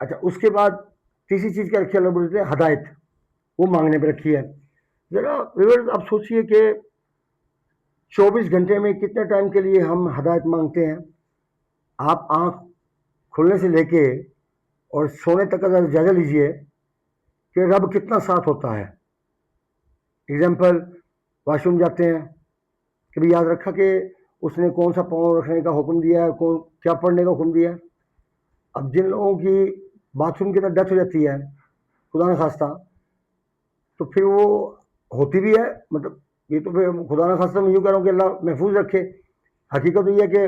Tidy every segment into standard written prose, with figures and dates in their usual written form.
اچھا اس کے بعد تیسری چیز کیا رکھی اللہ رب العزت نے؟ ہدایت، وہ مانگنے پہ رکھی ہے. ذرا ویورز آپ سوچئے کہ 24 گھنٹے میں کتنے ٹائم کے لیے ہم ہدایت مانگتے ہیں. آپ آنکھ کھلنے سے لے کے اور سونے تک کا ذرا جائزہ لیجئے کہ رب کتنا ساتھ ہوتا ہے. اگزامپل، واش روم جاتے ہیں، کبھی یاد رکھا کہ اس نے کون سا پاؤں رکھنے کا حکم دیا ہے، کیا پڑھنے کا حکم دیا ہے. اب جن لوگوں کی باتھ روم کے اندر ڈیتھ ہو جاتی ہے خدا نہ خواستہ، تو پھر وہ ہوتی بھی ہے، مطلب یہ تو پھر خدا نہ خواستہ میں یوں کہہ رہا ہوں کہ اللہ محفوظ رکھے. حقیقت یہ ہے کہ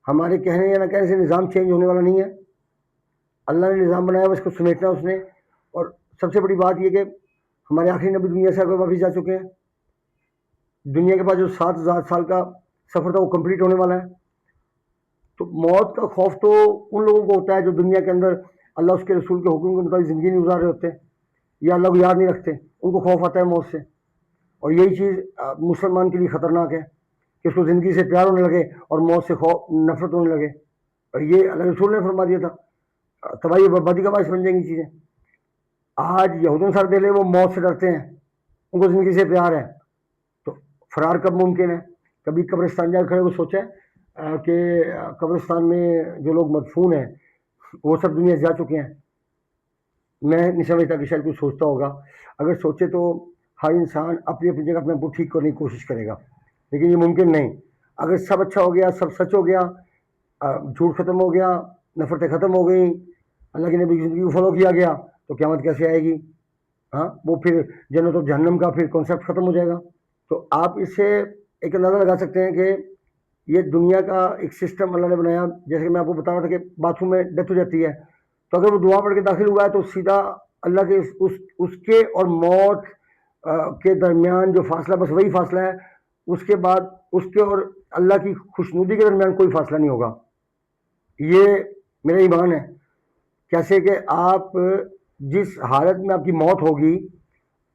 ہمارے کہنے یا نہ کہنے سے نظام چینج ہونے والا نہیں ہے. اللہ نے نظام بنایا، اس کو سمیٹنا اس نے. اور سب سے بڑی بات یہ کہ ہمارے آخری نبی دنیا سے آگے واپس جا چکے ہیں. دنیا کے پاس جو 7,000 سال کا سفر تھا وہ کمپلیٹ ہونے والا ہے. تو موت کا خوف تو ان لوگوں کو ہوتا ہے جو دنیا کے اندر اللہ اس کے رسول کے حکم کے مطابق زندگی نہیں گزار رہے ہوتے یا اللہ کو یاد نہیں رکھتے، ان کو خوف آتا ہے موت سے. اور یہی چیز مسلمان کے لیے خطرناک ہے کہ اس کو زندگی سے پیار ہونے لگے اور موت سے نفرت ہونے لگے. اور یہ اللہ رسول نے فرما دیا تھا، تباہی بربادی کا باعث بن جائیں گی چیزیں. آج یہود نصارہ دے لے وہ موت سے ڈرتے ہیں، ان کو زندگی سے پیار ہے. تو فرار کب ممکن ہے؟ کبھی قبرستان جا کھڑے کو سوچا ہے کہ قبرستان میں جو لوگ مدفون ہیں وہ سب دنیا سے جا چکے ہیں؟ میں نہیں سمجھتا کہ شاید کوئی سوچتا ہوگا. اگر سوچے تو ہر انسان اپنی اپنی جگہ اپنے آپ کو ٹھیک کرنے کی کوشش کرے گا، لیکن یہ ممکن نہیں. اگر سب اچھا ہو گیا، سب سچ ہو گیا، جھوٹ ختم ہو گیا، نفرتیں ختم ہو گئیں، اللہ کی نبی کی زندگی کو فالو کیا گیا، تو قیامت کیسے آئے گی؟ ہاں، وہ پھر جنت و جہنم کا پھر کانسیپٹ ختم ہو جائے گا. تو آپ اس سے ایک اندازہ لگا سکتے ہیں کہ یہ دنیا کا ایک سسٹم اللہ نے بنایا. جیسے کہ میں آپ کو بتا رہا تھا کہ باتھ روم میں ڈیتھ ہو جاتی ہے، تو اگر وہ دعا پڑھ کے داخل ہوا ہے تو سیدھا اللہ کے اس کے اور موت کے درمیان جو فاصلہ بس وہی فاصلہ ہے. اس کے بعد اس کے اور اللہ کی خوشنودی کے درمیان کوئی فاصلہ نہیں ہوگا. یہ میرا ایمان ہے. کیسے کہ آپ جس حالت میں آپ کی موت ہوگی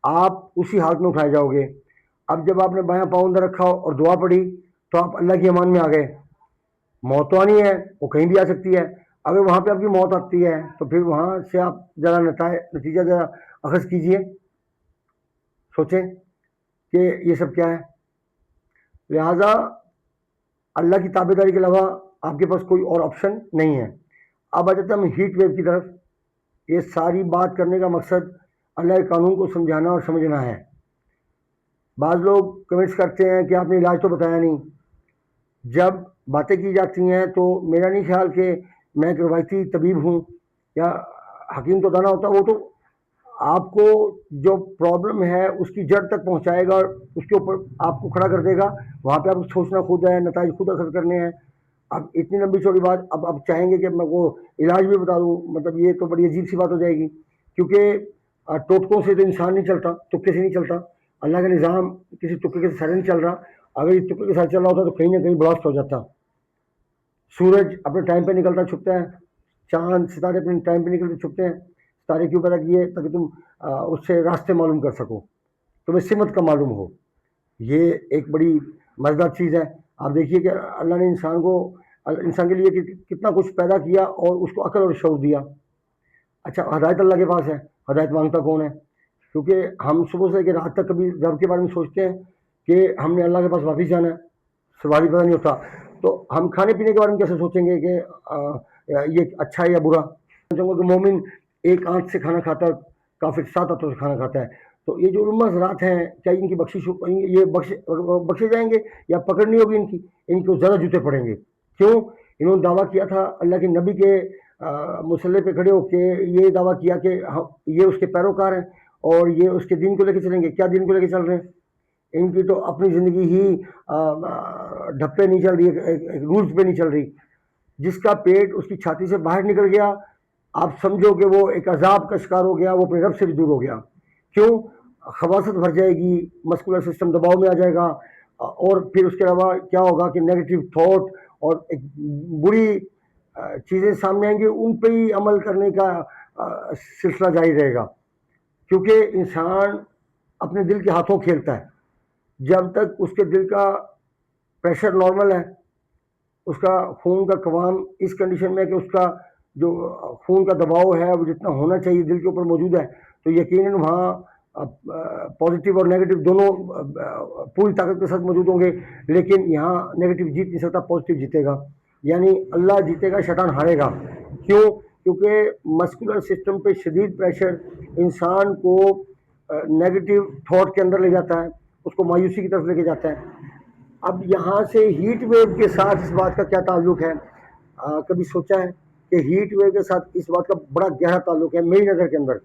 آپ اسی حالت میں اٹھائے جاؤ گے. اب جب آپ نے بایاں پاؤں اندر رکھا اور دعا پڑھی تو آپ اللہ کی امان میں آ گئے. موت تو آنی ہے، وہ کہیں بھی آ سکتی ہے. اگر وہاں پہ آپ کی موت آتی ہے تو پھر وہاں سے آپ ذرا نتیجہ ذرا اخذ کیجئے، سوچیں کہ یہ سب کیا ہے. لہذا اللہ کی تابع داری کے علاوہ آپ کے پاس کوئی اور آپشن نہیں ہے. اب آ جاتا ہم ہیٹ ویو کی طرف. یہ ساری بات کرنے کا مقصد اللہ کے قانون کو سمجھانا اور سمجھنا ہے. بعض لوگ کمنٹس کرتے ہیں کہ آپ نے علاج تو بتایا نہیں. جب باتیں کی جاتی ہیں تو میرا نہیں خیال کہ میں ایک روایتی طبیب ہوں یا حکیم تو دانا ہوتا. وہ تو آپ کو جو پرابلم ہے اس کی جڑ تک پہنچائے گا اور اس کے اوپر آپ کو کھڑا کر دے گا. وہاں پہ آپ کو سوچنا خود ہے، نتائج خود اخذ کرنے ہیں. اب اتنی لمبی چوڑی بات اب آپ چاہیں گے کہ میں وہ علاج بھی بتا دوں، مطلب یہ تو بڑی عجیب سی بات ہو جائے گی. کیونکہ ٹوٹکوں سے تو انسان نہیں چلتا، تکے سے نہیں چلتا. اللہ کا نظام کسی تکے کے ساتھ نہیں چل رہا. اگر یہ تکے کے ساتھ چل رہا ہوتا تو کہیں نہ کہیں بلاسٹ ہو جاتا. سورج اپنے ٹائم پہ نکلتا چھپتا ہے، چاند ستارے اپنے ٹائم پہ نکلتے چھپتے ہیں. ستارے کیوں پیدا کیے؟ تاکہ تم اس سے راستے معلوم کر سکو، تمہیں سمت کا معلوم ہو. یہ ایک بڑی مزیدار چیز ہے. آپ دیکھیے کہ اللہ نے انسان کے لیے کتنا کچھ پیدا کیا اور اس کو عقل اور شعور دیا. اچھا، ہدایت اللہ کے پاس ہے، ہدایت مانگتا کون ہے؟ کیونکہ ہم صبح سے لے کے رات تک کبھی رب کے بارے میں سوچتے ہیں کہ ہم نے اللہ کے پاس واپس جانا ہے؟ سوال ہی پتہ نہیں ہوتا. تو ہم کھانے پینے کے بارے میں کیسے سوچیں گے کہ یہ اچھا ہے یا برا؟ چاہوں گا کہ مومن ایک آنکھ سے کھانا کھاتا ہے، کافر 7 ہاتھوں سے کھانا کھاتا ہے. تو یہ جو علماء حضرات ہیں، کیا ان کی یہ بخشے جائیں گے یا پکڑنی ہوگی ان کو زیادہ جوتے پڑیں گے؟ کیوں؟ انہوں نے دعویٰ کیا تھا اللہ کے نبی کے مسلح پہ کھڑے ہو کے، یہ دعویٰ کیا کہ یہ اس کے پیروکار ہیں اور یہ اس کے دین کو لے کے چلیں گے. کیا دین کو لے کے چل رہے ہیں؟ ان کی تو اپنی زندگی ہی ڈھپے نہیں چل رہی، رولز پہ نہیں چل رہی. جس کا پیٹ اس کی چھاتی سے باہر نکل گیا آپ سمجھو کہ وہ ایک عذاب کا شکار ہو گیا، وہ اپنے رب سے بھی دور ہو گیا. کیوں؟ خباثت بھر جائے گی، مسکولر سسٹم دباؤ میں آ جائے گا، اور پھر اس کے علاوہ کیا ہوگا کہ نیگیٹو تھاٹ اور ایک بری چیزیں سامنے آئیں گی، ان پہ ہی عمل کرنے کا سلسلہ جاری رہے گا. کیونکہ انسان اپنے دل کے ہاتھوں کھیلتا ہے. جب تک اس کے دل کا پریشر نارمل ہے، اس کا خون کا قوام اس کنڈیشن میں کہ اس کا جو خون کا دباؤ ہے وہ جتنا ہونا چاہیے دل کے اوپر موجود ہے، تو یقیناً وہاں پازیٹیو اور نیگیٹو دونوں پوری طاقت کے ساتھ موجود ہوں گے، لیکن یہاں نیگیٹو جیت نہیں سکتا، پازیٹیو جیتے گا، یعنی اللہ جیتے گا، شیطان ہارے گا۔ کیوں؟ کیونکہ مسکولر سسٹم پہ شدید پریشر انسان کو نیگیٹو تھاٹ کے اندر لے جاتا ہے، اس کو مایوسی کی طرف لے کے جاتا ہے۔ اب یہاں سے ہیٹ ویو کے ساتھ اس بات کا کیا تعلق ہے؟ کبھی سوچا ہے کہ ہیٹ ویو کے ساتھ اس بات کا بڑا گہرا تعلق ہے میری نظر کے اندر؟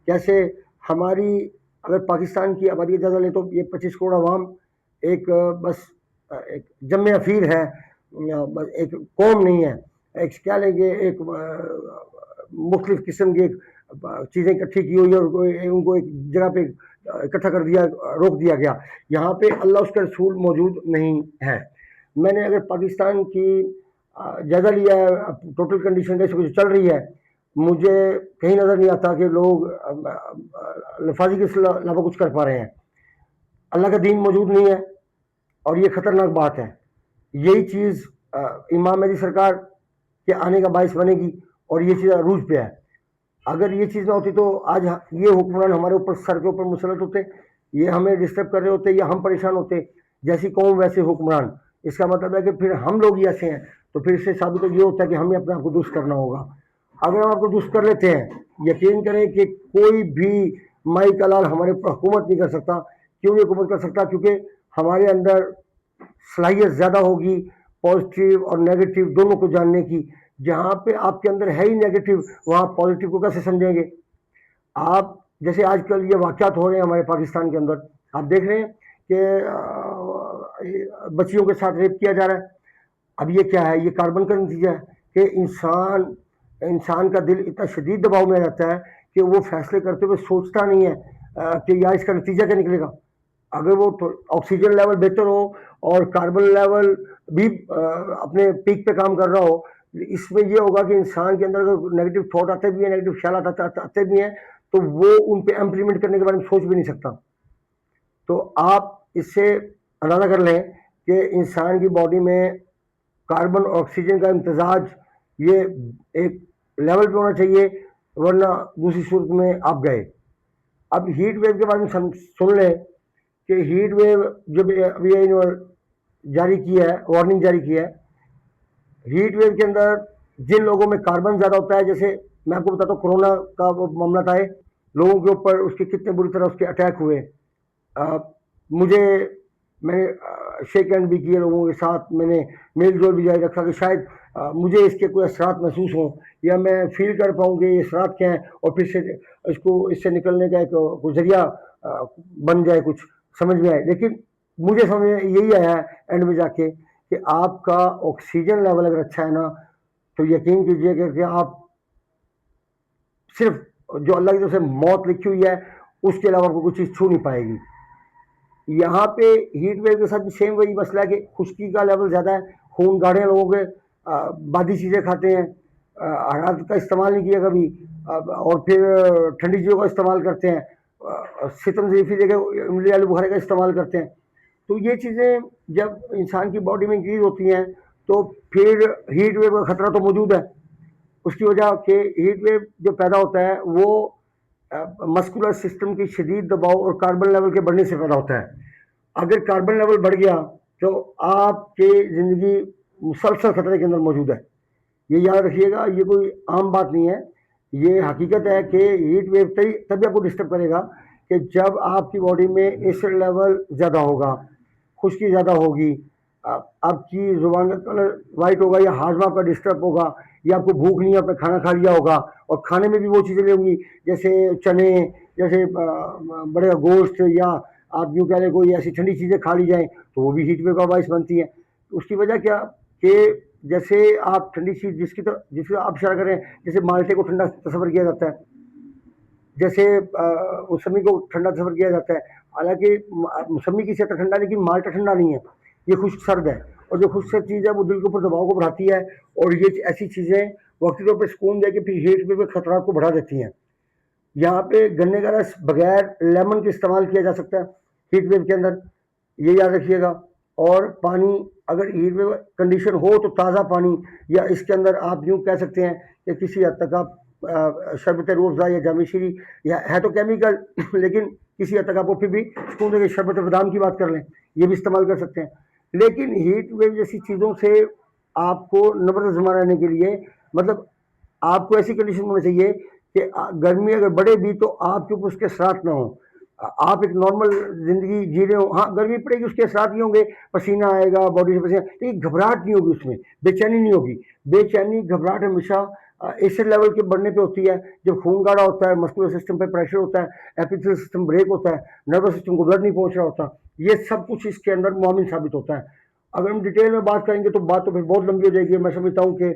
کیسے ہماری اگر پاکستان کی آبادی کا جائزہ لیں تو یہ 25 کروڑ عوام ایک بس ایک جم افیر ہے، ایک قوم نہیں ہے، ایک کیا لیں گے، ایک مختلف قسم کی چیزیں اکٹھی کی ہوئی اور ان کو ایک جگہ پہ اکٹھا کر دیا، روک دیا گیا۔ یہاں پہ اللہ اس کا رسول موجود نہیں ہے۔ میں نے اگر پاکستان کی جائزہ لیا ہے، ٹوٹل کنڈیشن جیسے کچھ چل رہی ہے، مجھے کہیں نظر نہیں آتا کہ لوگ لفاظی کے علاوہ کچھ کر پا رہے ہیں۔ اللہ کا دین موجود نہیں ہے اور یہ خطرناک بات ہے۔ یہی چیز امام مہدی سرکار کے آنے کا باعث بنے گی اور یہ چیز عروج پہ ہے۔ اگر یہ چیز نہ ہوتی تو آج یہ حکمران ہمارے اوپر سر کے اوپر مسلط ہوتے، یہ ہمیں ڈسٹرب کر رہے ہوتے یا ہم پریشان ہوتے، جیسی قوم ویسے حکمران۔ اس کا مطلب ہے کہ پھر ہم لوگ ہی ایسے ہیں، تو پھر اس سے ثابت یہ ہوتا ہے کہ ہمیں اپنے آپ کو درست کرنا ہوگا۔ اگر ہم آپ کو درست کر لیتے ہیں، یقین کریں کہ کوئی بھی مائی کلال ہمارے اوپر حکومت نہیں کر سکتا۔ کیوں نہیں حکومت کر سکتا؟ کیونکہ ہمارے اندر صلاحیت زیادہ ہوگی پازیٹیو اور نیگیٹو دونوں کو جاننے کی۔ جہاں پہ آپ کے اندر ہے ہی نیگیٹو، وہاں پازیٹیو کو کیسے سمجھیں گے؟ آپ جیسے آج کل یہ واقعات ہو رہے ہیں ہمارے پاکستان کے اندر، آپ دیکھ رہے ہیں کہ بچیوں کے ساتھ ریپ کیا جا رہا ہے۔ اب یہ کیا ہے؟ یہ کاربن کا نتیجہ ہے کہ انسان کا دل اتنا شدید دباؤ میں آ جاتا ہے کہ وہ فیصلے کرتے ہوئے سوچتا نہیں ہے کہ یار اس کا نتیجہ کیا نکلے گا۔ اگر وہ آکسیجن لیول بہتر ہو اور کاربن لیول بھی اپنے پیک پہ کام کر رہا ہو، اس میں یہ ہوگا کہ انسان کے اندر اگر نیگیٹو تھاٹ آتے بھی ہیں، نیگیٹو خیالات آتے بھی ہیں، تو وہ ان پہ امپلیمنٹ کرنے کے بارے میں سوچ بھی نہیں سکتا۔ تو آپ اس سے اندازہ کر لیں کہ انسان کی باڈی میں کاربن اور آکسیجن کا امتزاج یہ ایک لیول پہ ہونا چاہیے، ورنہ دوسری صورت میں آپ گئے۔ اب ہیٹ ویو کے بارے میں سن لیں کہ ہیٹ ویو جو ابھی جاری کی ہے، وارننگ جاری کی ہے، ہیٹ ویو کے اندر جن لوگوں میں کاربن زیادہ ہوتا ہے، جیسے میں آپ کو بتاتا ہوں کرونا کا وہ معاملہ تھا، لوگوں کے اوپر اس کے کتنے بری طرح اس کے اٹیک ہوئے۔ میں نے شیک ہینڈ بھی کیے لوگوں کے ساتھ، میں نے میل جول بھی جاری رکھا کہ شاید مجھے اس کے کوئی اثرات محسوس ہوں یا میں فیل کر پاؤں کہ یہ اثرات کیا ہیں، اور پھر سے اس سے نکلنے کا ایک ذریعہ بن جائے، کچھ سمجھ میں آئے۔ لیکن مجھے سمجھ میں یہی آیا ہے اینڈ میں جا کے کہ آپ کا آکسیجن لیول اگر اچھا ہے نا، تو یقین کیجئے کہ آپ صرف جو اللہ کی طرف سے موت لکھی ہوئی ہے اس کے علاوہ کوئی چیز چھو نہیں پائے گی۔ یہاں پہ ہیٹ ویو کے ساتھ بھی سیم وہی مسئلہ ہے کہ خشکی کا لیول زیادہ ہے، خون گاڑھے ہیں لوگوں کے، بادی چیزیں کھاتے ہیں، حرارت کا استعمال نہیں کیا کبھی، اور پھر ٹھنڈی چیزوں کا استعمال کرتے ہیں، ستم ضعیفی دے کے املی آلو بخارے کا استعمال کرتے ہیں۔ تو یہ چیزیں جب انسان کی باڈی میں انکریز ہوتی ہیں تو پھر ہیٹ ویو کا خطرہ تو موجود ہے۔ اس کی وجہ کہ ہیٹ ویو جو پیدا ہوتا ہے وہ مسکولر سسٹم کی شدید دباؤ اور کاربن لیول کے بڑھنے سے پیدا ہوتا ہے۔ اگر کاربن لیول بڑھ گیا تو آپ کی زندگی مسلسل خطرے کے اندر موجود ہے۔ یہ یاد رکھیے گا، یہ کوئی عام بات نہیں ہے، یہ حقیقت ہے کہ ہیٹ ویو تبھی آپ کو ڈسٹرب کرے گا کہ جب آپ کی باڈی میں ایسڈ لیول زیادہ ہوگا، خشکی زیادہ ہوگی، آپ کی زبان کا کلر وائٹ ہوگا، یا ہاضمہ آپ کا ڈسٹرب ہوگا، یا آپ کو بھوک نہیں ہے، آپ نے کھانا کھا لیا ہوگا اور کھانے میں بھی وہ چیزیں لیں گی جیسے چنے، جیسے بڑے گوشت، یا آپ یوں کہہ لیں کوئی ایسی ٹھنڈی چیزیں کھا لی جائیں تو وہ بھی ہیٹ ویو کا باعث بنتی ہیں۔ اس کی وجہ کیا کہ جیسے آپ ٹھنڈی چیز جس کی آپ اشارہ کریں، جیسے مالٹے کو ٹھنڈا تصور کیا جاتا ہے، جیسے موسمی کو ٹھنڈا تصور کیا جاتا ہے، حالانکہ موسمی کی صحت ٹھنڈا، لیکن مالٹا ٹھنڈا نہیں ہے، یہ خشک سرد ہے، اور جو خشک سرد چیز ہے وہ دل کے اوپر دباؤ کو بڑھاتی ہے، اور یہ ایسی چیزیں وقتی طور پہ سکون دے کے پھر ہیٹ ویو کے خطرات کو بڑھا دیتی ہیں۔ یہاں پہ گنے کا رس بغیر لیمن کے استعمال کیا جا سکتا ہے ہیٹ ویو کے اندر، یہ یاد رکھیے گا۔ اور پانی اگر ہیٹ ویو کنڈیشن ہو تو تازہ پانی، یا اس کے اندر آپ یوں کہہ سکتے ہیں کہ کسی حد تک آپ شربت روح افزا یا جامع شیری، یا ہے تو کیمیکل لیکن کسی حد تک آپ کو پھر بھی سکون دے کے شربت بادام کی بات کر لیں، یہ بھی استعمال کر سکتے ہیں۔ لیکن ہیٹ ویو جیسی چیزوں سے آپ کو نبرد زمانہ رہنے کے لیے، مطلب آپ کو ایسی کنڈیشن ہونا چاہیے کہ گرمی اگر بڑھے بھی تو آپ کے اوپر اس کے اثرات نہ ہوں، آپ ایک نارمل زندگی جی رہے ہو۔ ہاں گرمی پڑے گی، اس کے اثرات نہیں ہوں گے، پسینہ آئے گا باڈی سے پسینہ، لیکن گھبراہٹ نہیں ہوگی، اس میں بے چینی نہیں ہوگی۔ بے چینی گھبراہٹ ہمیشہ ایسڈ لیول کے بڑھنے پہ ہوتی ہے، جب خون گاڑھا ہوتا ہے، مسکولر سسٹم پہ پریشر ہوتا ہے، ایپیتھیل سسٹم بریک ہوتا ہے، نروس سسٹم کو بلڈ نہیں پہنچ رہا ہوتا، یہ سب کچھ اس کے اندر معامل ثابت ہوتا ہے۔ اگر ہم ڈیٹیل میں بات کریں گے تو بات تو پھر بہت لمبی ہو جائے گی۔ میں سمجھتا ہوں کہ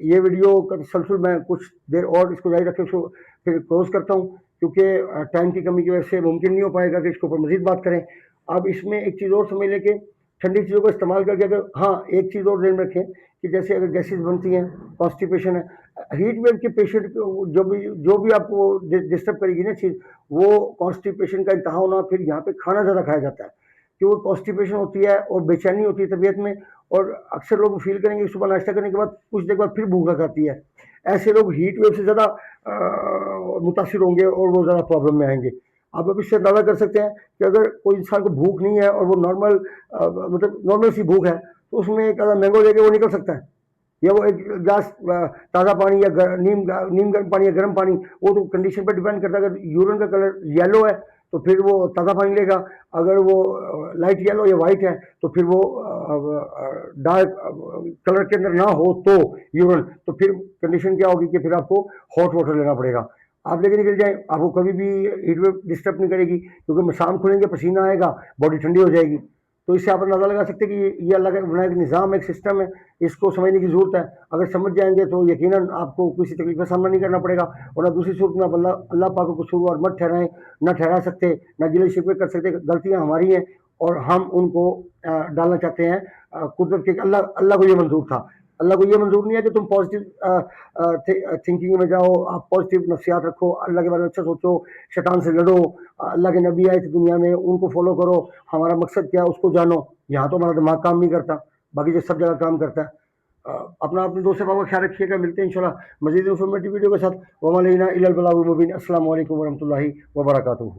یہ ویڈیو کا تسلسل میں کچھ دیر اور اس کو جاری رکھ کے اس کو پھر کلوز کرتا ہوں، کیونکہ ٹائم کی کمی کی وجہ سے ممکن نہیں ہو پائے گا کہ اس کے اوپر مزید بات کریں۔ اب اس میں ایک چیز اور سمجھ لیں کہ ٹھنڈی چیزوں کا استعمال کر کے اگر، ہاں ایک چیز اور ذہن میں رکھیں کہ جیسے اگر گیسز بنتی ہیں، کانسٹیپیشن ہے، ہیٹ ویو کے پیشنٹ جو بھی آپ کو ڈسٹرب کرے گی نا چیز، وہ کانسٹیپیشن کا انتہا ہونا، پھر یہاں پہ کھانا زیادہ کھایا جاتا ہے کہ وہ کانسٹیپیشن ہوتی ہے اور بے چینی ہوتی ہے طبیعت میں، اور اکثر لوگ فیل کریں گے صبح ناشتہ کرنے کے بعد کچھ دیر بعد پھر بھوک لگ آتی ہے۔ ایسے لوگ ہیٹ ویو سے زیادہ متاثر ہوں گے اور وہ زیادہ پرابلم میں آئیں گے۔ آپ اب اس سے اندازہ کر سکتے ہیں کہ اگر کوئی انسان کو بھوک نہیں ہے اور وہ نارمل مطلب نارمل سی بھوک ہے تو اس میں ایک آدھا مینگو لے کے وہ نکل سکتا ہے، یا وہ ایک گلاس تازہ پانی یا نیم گرم پانی یا گرم پانی، وہ تو کنڈیشن پہ ڈیپینڈ کرتا ہے۔ اگر یورین کا کلر یلو ہے تو پھر وہ تازہ پانی لے گا، اگر وہ لائٹ یلو یا وائٹ ہے تو پھر وہ ڈارک کلر کے اندر نہ ہو تو یورین، تو پھر کنڈیشن کیا ہوگی کہ پھر آپ کو ہاٹ واٹر لینا پڑے گا۔ آپ لے کے نکل جائیں، آپ کو کبھی بھی ہیٹ ویو ڈسٹرب نہیں کرے گی، کیونکہ شام کھلیں گے پسینہ آئے گا، باڈی ٹھنڈی ہو جائے گی۔ تو اس سے آپ اندازہ لگا سکتے ہیں کہ یہ اللہ کا بنایا ایک نظام، ایک سسٹم ہے، اس کو سمجھنے کی ضرورت ہے۔ اگر سمجھ جائیں گے تو یقیناً آپ کو کسی تکلیف کا سامنا نہیں کرنا پڑے گا، اور نہ دوسری صورت میں آپ اللہ پاک کو قصوروار مت ٹھہرائیں، نہ ٹھہرا سکتے، نہ گلے شکوے کر سکتے۔ غلطیاں ہماری ہیں اور ہم ان کو ڈالنا چاہتے ہیں قدرت کے۔ اللہ کو یہ منظور تھا، اللہ کو یہ منظور نہیں ہے کہ تم پازیٹیو تھنکنگ میں جاؤ، آپ پازیٹیو نفسیات رکھو، اللہ کے بارے میں اچھا سوچو، شیطان سے لڑو، اللہ کے نبی آئے تھے دنیا میں، ان کو فالو کرو، ہمارا مقصد کیا اس کو جانو۔ یہاں تو ہمارا دماغ کام نہیں کرتا، باقی جو سب جگہ کام کرتا ہے۔ اپنے دوست احباب کا خیال رکھیے گا، ملتے ہیں انشاءاللہ مزید انفارمیٹیو ویڈیو کے ساتھ۔ وما علینا الا البلاغ المبین۔ السلام علیکم ورحمۃ اللہ وبرکاتہ۔